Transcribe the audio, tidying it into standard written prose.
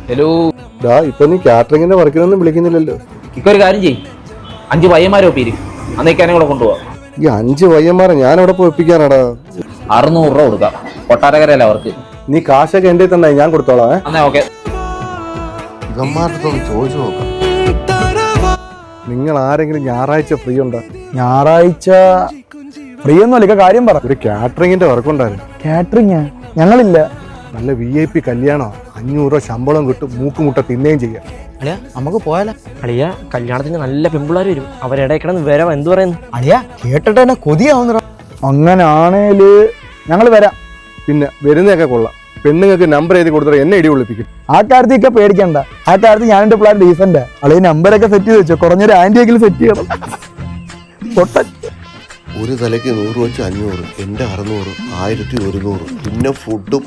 Hello, ഇപ്പൊ നീ കാറ്ററിംഗിന്റെ വർക്കിനൊന്നും വിളിക്കുന്നില്ലല്ലോ. ഇക്കൊരു കാര്യം ചെയ്യും, 5 പയ്യന്മാരെ ഒപ്പീര്, അന്നേക്കാനും കൂടെ കൊണ്ടുപോവാ. ഈ 5 പയ്യന്മാരെ ഞാൻ അവിടെ പോയി ഒപ്പിക്കാനാടാ. 600 രൂപ കൊടുക്കാം, കൊട്ടാരക്കരയല്ല അവർക്ക്. നീ കാശൊക്കെ എന്റെ തന്നെ ഞാൻ കൊടുത്തോളാം. എന്നാ ഓക്കെ. ഇവന്മാരുടെ ചോദിച്ചു നോക്കാം. നിങ്ങൾ ആരെങ്കിലും ഞായറാഴ്ച ഫ്രീ ഉണ്ടോ? ഞായറാഴ്ച ഫ്രീ ഒന്നുമല്ല, കാര്യം പറ. ഒരു കാറ്ററിംഗിന്റെ വർക്കുണ്ടായിരുന്നു. കാറ്ററിംഗ് ഞങ്ങളില്ല. നല്ല VIP കല്യാണോ, 500 രൂപ ശമ്പളം കിട്ടും, മൂക്കുമുട്ട തിന്നുകയും ചെയ്യാം. അളിയ നമുക്ക് പോയാലോ? അളിയ കല്യാണത്തിന് നല്ല പെമ്പിള്ളാർ വരും, അവരിടയിൽ കിടന്ന് വരാം. എന്ത് പറയുന്നു അളിയ? കേട്ടിട്ട് തന്നെ കൊതിയാവുന്ന. അങ്ങനാണേല് ഞങ്ങൾ വരാം. പിന്നെ വരുന്നതൊക്കെ കൊള്ളാം. പെണ്ണുങ്ങൾക്ക് നമ്പർ എഴുതി കൊടുത്താൽ എന്നെ ഇടി വിളിപ്പിക്കും. ആ കാര്യത്തിലൊക്കെ പേടിക്കണ്ട. ആ കാര്യത്തിൽ ഞാൻ എന്റെ പിള്ളേർ ഡീസന്റ്. അളിയ നമ്പരൊക്കെ സെറ്റ് ചെയ്ത് വെച്ചോ, കുറഞ്ഞൊരു ആന്റിയെങ്കിലും സെറ്റ് ചെയ്യണം. ഒരു തലയ്ക്ക് 100 വെച്ച് 500, എൻ്റെ 600, 1100, പിന്നെ ഫുഡും.